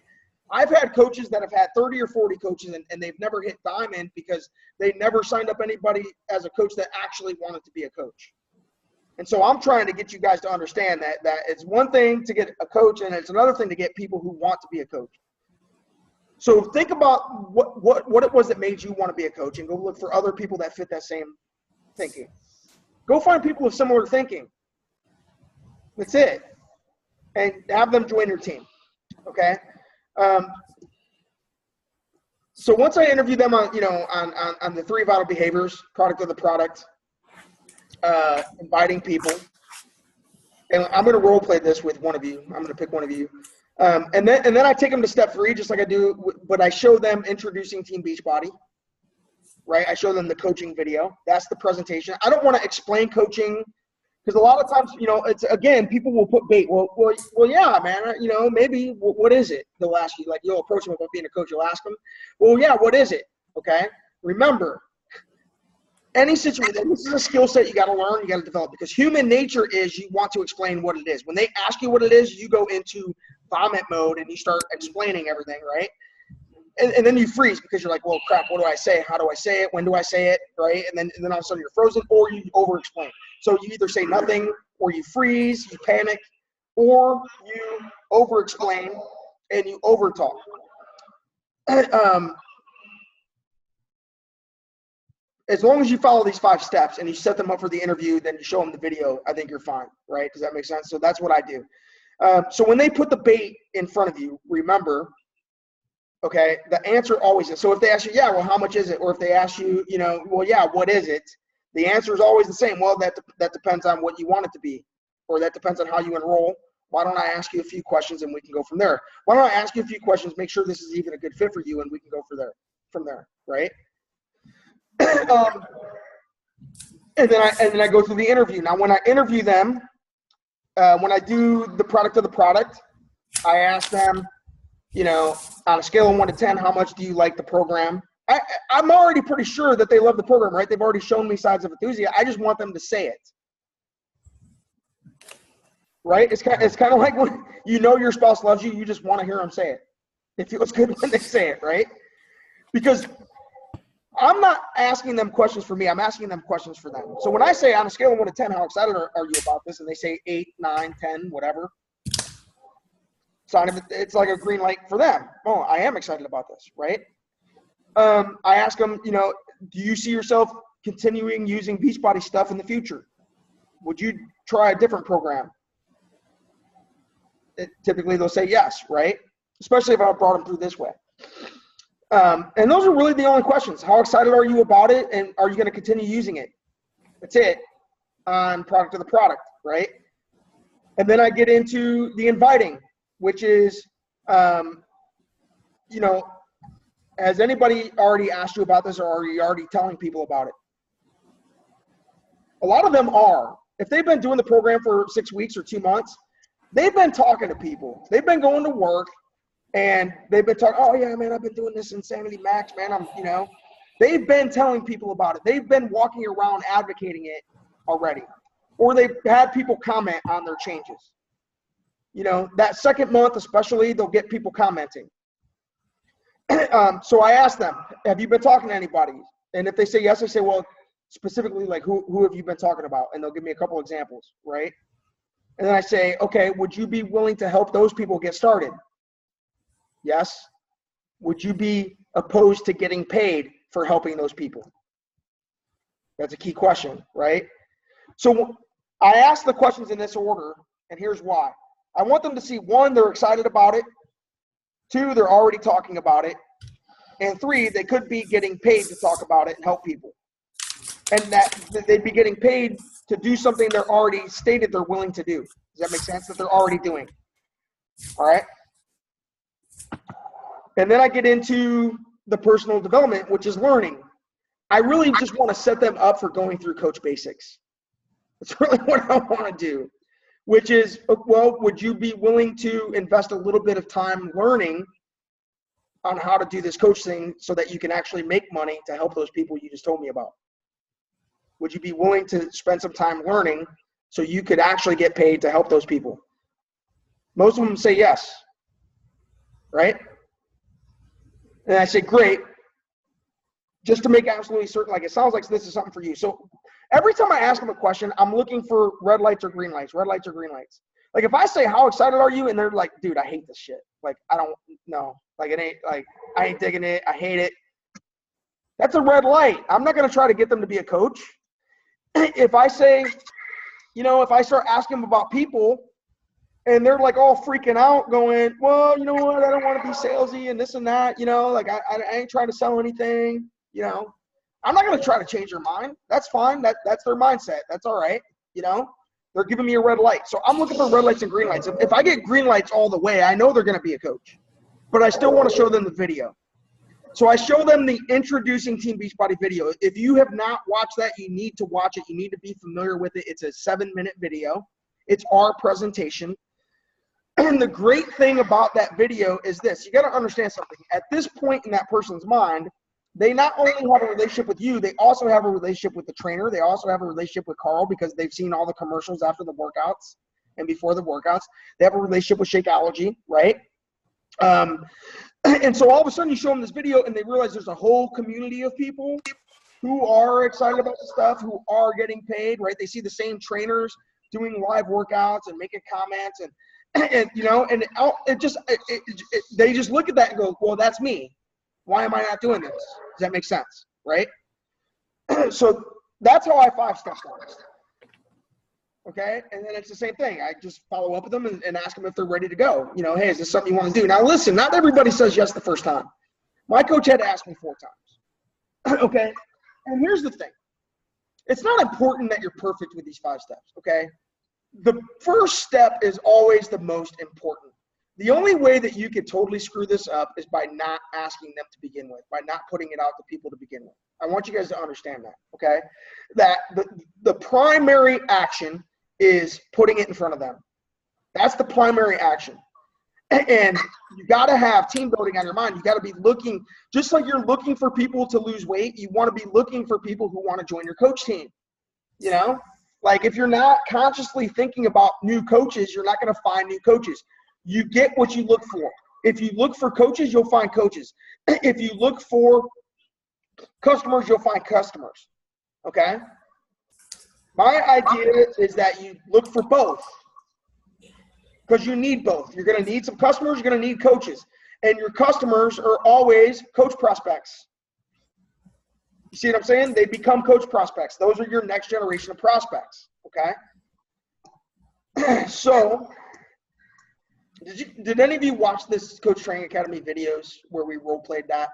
I've had coaches that have had 30 or 40 coaches, and they've never hit Diamond because they never signed up anybody as a coach that actually wanted to be a coach. And so I'm trying to get you guys to understand that it's one thing to get a coach, and it's another thing to get people who want to be a coach. So think about what it was that made you want to be a coach, and go look for other people that fit that same thinking. Go find people with similar thinking. That's it. And have them join your team. Okay? So once I interview them on the 3 vital behaviors, product of the product, inviting people, and I'm going to role play this with one of you. I'm going to pick one of you. And then I take them to step 3, just like I do, but I show them introducing Team Beachbody. Right? I show them the coaching video. That's the presentation. I don't want to explain coaching because a lot of times, it's, again, people will put bait. Well, yeah, man, maybe what is it? They'll ask you, like, you'll approach them about being a coach. You'll ask them, well, yeah, what is it? Okay. Remember, any situation, this is a skill set you got to learn, you got to develop, because human nature is you want to explain what it is. When they ask you what it is, you go into vomit mode and you start explaining everything, right? And then you freeze because you're like, well, crap, what do I say? How do I say it? When do I say it? Right? And then all of a sudden you're frozen, or you over-explain. So you either say nothing, or you freeze, you panic, or you over-explain and you over-talk. As long as you follow these 5 steps and you set them up for the interview, then you show them the video, I think you're fine, right? Does that make sense? So that's what I do. So when they put the bait in front of you, remember, okay, the answer always is. So if they ask you, yeah, well, how much is it? Or if they ask you, well, yeah, what is it? The answer is always the same. Well, that depends on what you want it to be, or that depends on how you enroll. Why don't I ask you a few questions and we can go from there? Why don't I ask you a few questions, make sure this is even a good fit for you, and we can go from there, right? And then I go through the interview. Now, when I interview them, when I do the product of the product, I ask them, on a scale of 1 to 10, how much do you like the program? I'm already pretty sure that they love the program, right? They've already shown me signs of enthusiasm. I just want them to say it, right? It's kind of like when your spouse loves you, you just want to hear them say it. It feels good when they say it, right? Because I'm not asking them questions for me. I'm asking them questions for them. So when I say on a scale of 1 to 10, how excited are you about this? And they say 8, 9, 10, whatever. It's like a green light for them. Oh, I am excited about this, right? I ask them, do you see yourself continuing using Beachbody stuff in the future? Would you try a different program? Typically they'll say yes, right? Especially if I brought them through this way. And those are really the only questions. How excited are you about it? And are you going to continue using it? That's it on product of the product, right? And then I get into the inviting, which is, you know, has anybody already asked you about this, or are you already telling people about it? A lot of them are. If they've been doing the program for 6 weeks or 2 months, they've been talking to people. They've been going to work and they've been talking, oh yeah, man, I've been doing this Insanity Max, man. They've been telling people about it. They've been walking around advocating it already. Or they've had people comment on their changes. You know, that second month especially, they'll get people commenting. So I ask them, have you been talking to anybody? And if they say yes, I say, well, specifically, like, who have you been talking about? And they'll give me a couple examples, right? And then I say, okay, would you be willing to help those people get started? Yes. Would you be opposed to getting paid for helping those people? That's a key question, right? So I ask the questions in this order, and here's why. I want them to see, 1, they're excited about it. 2, they're already talking about it. And 3, they could be getting paid to talk about it and help people. And that they'd be getting paid to do something they're already stated they're willing to do. Does that make sense? That they're already doing. All right. And then I get into the personal development, which is learning. I really just want to set them up for going through Coach Basics. That's really what I want to do, which is, well, would you be willing to invest a little bit of time learning on how to do this coach thing so that you can actually make money to help those people you just told me about? Would you be willing to spend some time learning so you could actually get paid to help those people? Most of them say yes, right? And I say, great. Just to make absolutely certain, like, it sounds like this is something for you. So every time I ask them a question, I'm looking for red lights or green lights, red lights or green lights. Like, if I say, how excited are you? And they're like, dude, I hate this shit. Like, I don't know. Like, it ain't, like, I ain't digging it. I hate it. That's a red light. I'm not going to try to get them to be a coach. If I say, you know, if I start asking them about people and they're like all freaking out going, well, you know what, I don't want to be salesy and this and that, you know, like I ain't trying to sell anything, you know. I'm not going to try to change their mind. That's fine. That's their mindset. That's all right. You know, they're giving me a red light. So I'm looking for red lights and green lights. If I get green lights all the way, I know they're going to be a coach, but I still want to show them the video. So I show them the introducing Team Beachbody video. If you have not watched that, you need to watch it. You need to be familiar with it. It's a 7-minute video. It's our presentation. And the great thing about that video is this. You got to understand something. At this point in that person's mind, they not only have a relationship with you, they also have a relationship with the trainer. They also have a relationship with Carl because they've seen all the commercials after the workouts and before the workouts. They have a relationship with Shakeology, right? And so all of a sudden you show them this video and they realize there's a whole community of people who are excited about the stuff, who are getting paid, right? They see the same trainers doing live workouts and making comments and you know, and they just look at that and go, well, that's me. Why am I not doing this? Does that make sense, right? So that's how I 5-step them. Okay, and then it's the same thing. I just follow up with them and ask them if they're ready to go. You know, hey, is this something you want to do? Now, listen, not everybody says yes the first time. My coach had to ask me 4 times. Okay, and here's the thing. It's not important that you're perfect with these 5 steps, okay? The first step is always the most important. The only way that you could totally screw this up is by not asking them to begin with, by not putting it out to people to begin with. I want you guys to understand that, okay? That the primary action is putting it in front of them. That's the primary action. And you got to have team building on your mind. You got to be looking, just like you're looking for people to lose weight, you want to be looking for people who want to join your coach team. You know, like if you're not consciously thinking about new coaches, you're not going to find new coaches. You get what you look for. If you look for coaches, you'll find coaches. If you look for customers, you'll find customers. Okay? My idea is that you look for both because you need both. You're going to need some customers. You're going to need coaches. And your customers are always coach prospects. You see what I'm saying? They become coach prospects. Those are your next generation of prospects, okay? So did any of you watch this Coach Training Academy videos where we role played that?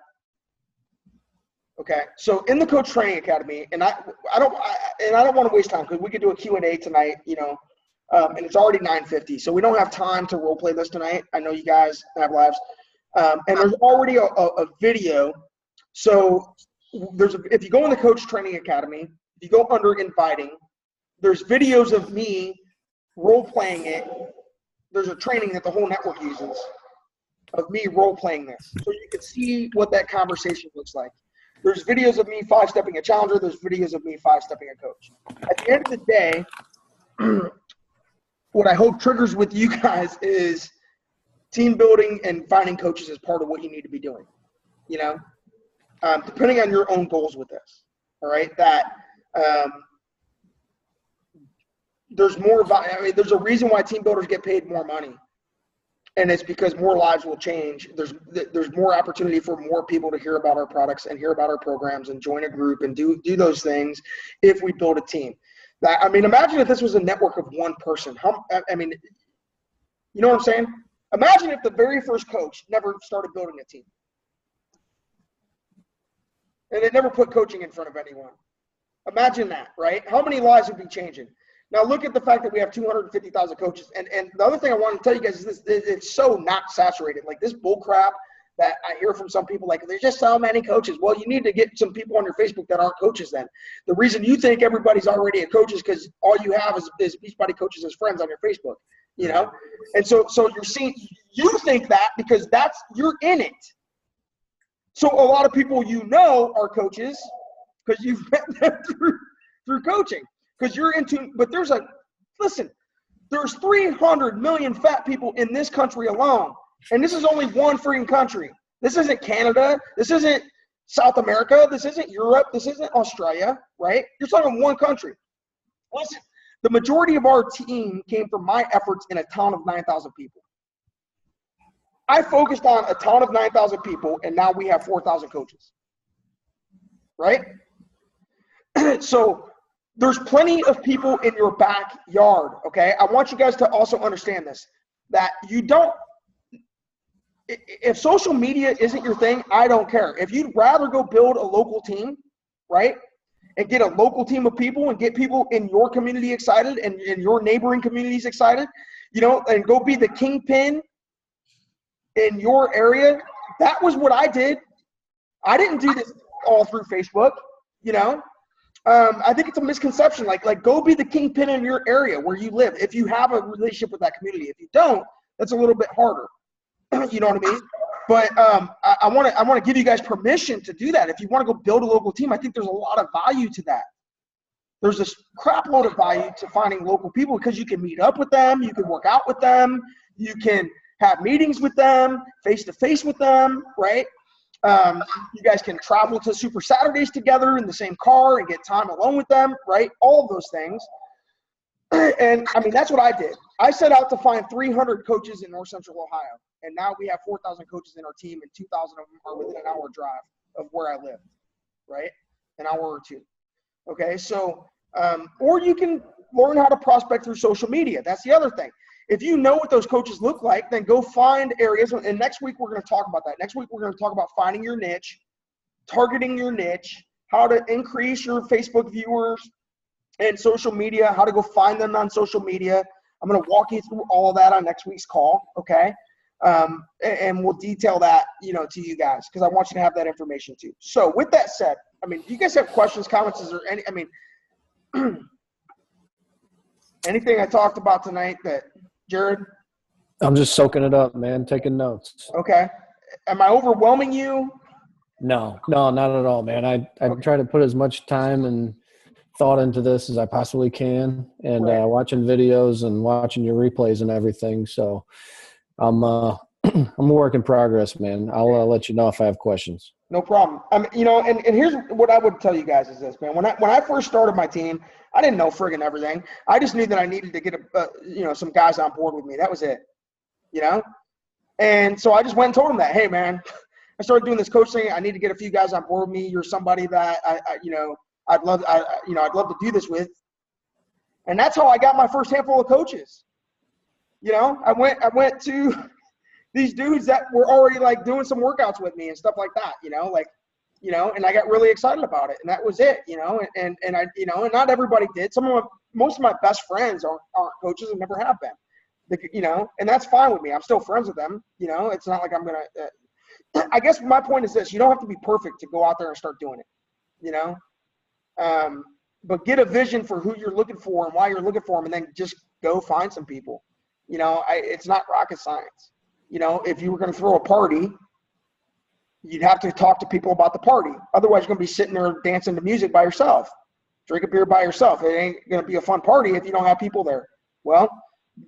Okay, so in the Coach Training Academy, and I don't want to waste time because we could do a Q&A tonight, you know, and it's already 9:50, so we don't have time to role play this tonight. I know you guys have lives, and there's already a video. So if you go in the Coach Training Academy, if you go under inviting, there's videos of me role playing it. There's a training that the whole network uses of me role playing this, so you can see what that conversation looks like. There's videos of me 5-stepping a challenger. There's videos of me 5-stepping a coach. At the end of the day, what I hope triggers with you guys is team building and finding coaches is part of what you need to be doing, you know, depending on your own goals with this. All right. That there's more, I mean, there's a reason why team builders get paid more money. And it's because more lives will change. There's more opportunity for more people to hear about our products and hear about our programs and join a group and do those things if we build a team. I mean, imagine if this was a network of one person. I mean, you know what I'm saying? Imagine if the very first coach never started building a team. And they never put coaching in front of anyone. Imagine that, right? How many lives would be changing? Now look at the fact that we have 250,000 coaches. And the other thing I want to tell you guys is this: it's so not saturated. Like this bull crap that I hear from some people, like there's just so many coaches. Well, you need to get some people on your Facebook that aren't coaches then. The reason you think everybody's already a coach is because all you have is Beachbody coaches as friends on your Facebook, you know? And so you're seeing, you think that because you're in it. So a lot of people you know are coaches because you've met them through coaching. Because you're into, but there's 300 million fat people in this country alone. And this is only one freaking country. This isn't Canada. This isn't South America. This isn't Europe. This isn't Australia, right? You're talking one country. Listen, the majority of our team came from my efforts in a town of 9,000 people. I focused on a town of 9,000 people, and now we have 4,000 coaches, right? So there's plenty of people in your backyard, okay? I want you guys to also understand this, that you don't, if social media isn't your thing, I don't care. If you'd rather go build a local team, right, and get a local team of people and get people in your community excited and in your neighboring communities excited, you know, and go be the kingpin in your area, that was what I did. I didn't do this all through Facebook, you know? I think it's a misconception. Like go be the kingpin in your area where you live. If you have a relationship with that community, if you don't, that's a little bit harder. You know what I mean? But I want to give you guys permission to do that. If you want to go build a local team, I think there's a lot of value to that. There's this crap load of value to finding local people because you can meet up with them, you can work out with them, you can have meetings with them, face to face with them, right? You guys can travel to Super Saturdays together in the same car and get time alone with them, right? All of those things. And I mean, that's what I did. I set out to find 300 coaches in North Central Ohio. And now we have 4,000 coaches in our team, and 2,000 of them are within an hour drive of where I live, right? An hour or two. Okay, so, or you can learn how to prospect through social media. That's the other thing. If you know what those coaches look like, then go find areas. And next week, we're going to talk about that. Next week, we're going to talk about finding your niche, targeting your niche, how to increase your Facebook viewers and social media, how to go find them on social media. I'm going to walk you through all of that on next week's call, okay? And we'll detail that, you know, to you guys because I want you to have that information too. So with that said, I mean, do you guys have questions, comments? Is there any, I mean, anything I talked about tonight that – Jared?
I'm just soaking it up, man, taking notes.
Okay. Am I overwhelming you?
No, not at all, man. I try to put as much time and thought into this as I possibly can, and watching videos and watching your replays and everything. So I'm a work in progress, man. I'll let you know if I have questions.
No problem. You know, and here's what I would tell you guys is this, man. When I first started my team, I didn't know friggin' everything. I just knew that I needed to get some guys on board with me. That was it, you know. And so I just went and told them that, hey, man, I started doing this coach thing. I need to get a few guys on board with me. You're somebody that I'd love to do this with. And that's how I got my first handful of coaches. I went to these dudes that were already like doing some workouts with me and stuff like that, and I got really excited about it, and that was it, and I, and not everybody did. Most of my best friends aren't coaches and never have been, and that's fine with me. I'm still friends with them. It's not like I'm going to, I guess my point is this: you don't have to be perfect to go out there and start doing it, but get a vision for who you're looking for and why you're looking for them, and then just go find some people. It's not rocket science. If you were going to throw a party, you'd have to talk to people about the party. Otherwise, you're going to be sitting there dancing to music by yourself, drinking beer by yourself. It ain't going to be a fun party if you don't have people there. Well,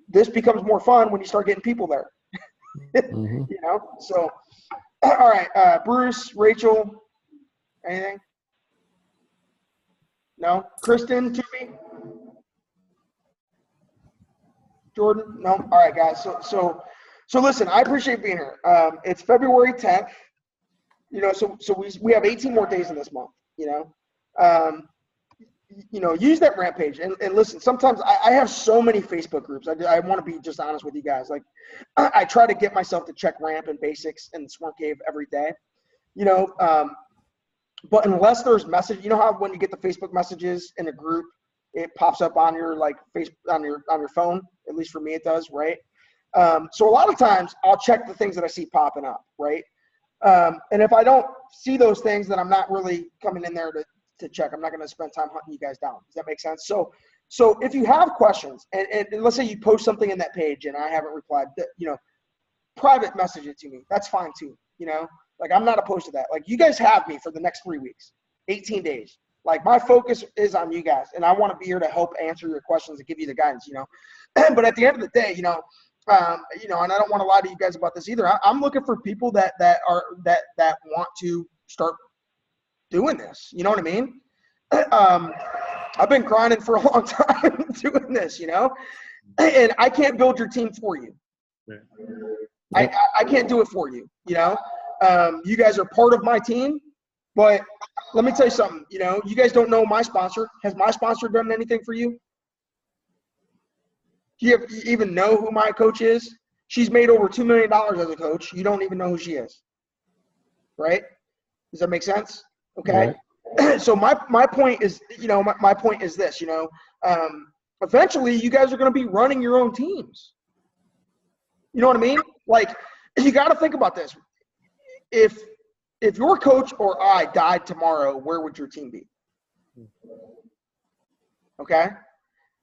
this becomes more fun when you start getting people there.
Mm-hmm.
So, all right, Bruce, Rachel, anything? No? Kristen, Toomey? Jordan? No? All right, guys. So listen, I appreciate being here. It's February 10th. So we have 18 more days in this month, use that Rampage and listen, sometimes I have so many Facebook groups. I want to be just honest with you guys. Like I try to get myself to check Ramp and Basics and Swim Cave every day, but unless there's message, how when you get the Facebook messages in a group, it pops up on your on your phone, at least for me it does, right? So a lot of times I'll check the things that I see popping up, right? And if I don't see those things, then I'm not really coming in there to check. I'm not going to spend time hunting you guys down. Does that make sense? So if you have questions, and let's say you post something in that page and I haven't replied, private message it to me. That's fine too. I'm not opposed to that. Like you guys have me for the next 3 weeks, 18 days. Like my focus is on you guys, and I want to be here to help answer your questions and give you the guidance, But at the end of the day, and I don't want to lie to you guys about this either. I'm looking for people that want to start doing this. You know what I mean? I've been grinding for a long time doing this, and I can't build your team for you. I can't do it for you. You guys are part of my team, but let me tell you something. You guys don't know my sponsor. Has my sponsor done anything for you? Do you even know who my coach is? She's made over $2 million as a coach. You don't even know who she is, right? Does that make sense? Okay. Right. So my point is, my point is this, eventually you guys are going to be running your own teams. You know what I mean? Like you got to think about this. If your coach or I died tomorrow, where would your team be? Okay.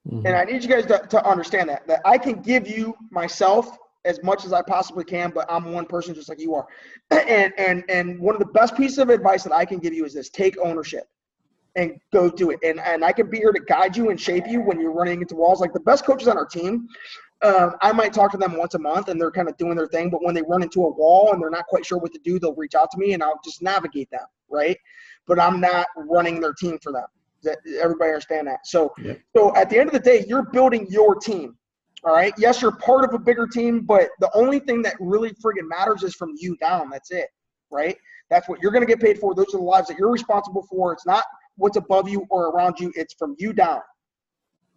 Mm-hmm. And I need you guys to understand that I can give you myself as much as I possibly can, but I'm one person just like you are. And one of the best pieces of advice that I can give you is this: take ownership and go do it. And I can be here to guide you and shape you when you're running into walls. Like the best coaches on our team, I might talk to them once a month and they're kind of doing their thing, but when they run into a wall and they're not quite sure what to do, they'll reach out to me and I'll just navigate them, right? But I'm not running their team for them. Everybody understand that? So at the end of the day, you're building your team. All right. Yes, you're part of a bigger team, but the only thing that really friggin' matters is from you down. That's it. Right. That's what you're going to get paid for. Those are the lives that you're responsible for. It's not what's above you or around you. It's from you down.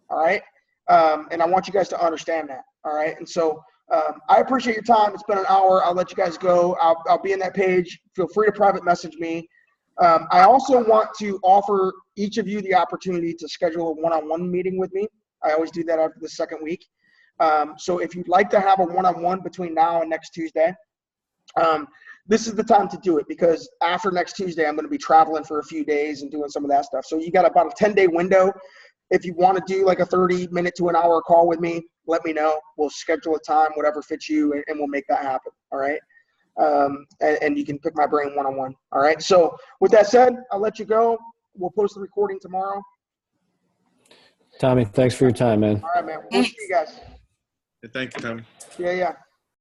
All right. And I want you guys to understand that. All right. And so I appreciate your time. It's been an hour. I'll let you guys go. I'll be in that page. Feel free to private message me. I also want to offer each of you the opportunity to schedule a one-on-one meeting with me. I always do that after the second week. So if you'd like to have a one-on-one between now and next Tuesday, this is the time to do it, because after next Tuesday, I'm going to be traveling for a few days and doing some of that stuff. So you got about a 10-day window. If you want to do like a 30-minute to an hour call with me, let me know. We'll schedule a time, whatever fits you, and we'll make that happen. All right. And you can pick my brain one-on-one. All right. So with that said, I'll let you go. We'll post the recording tomorrow.
Tommy, thanks for your time, man.
All right, man. We'll see you guys.
Thank you, Tommy.
Yeah.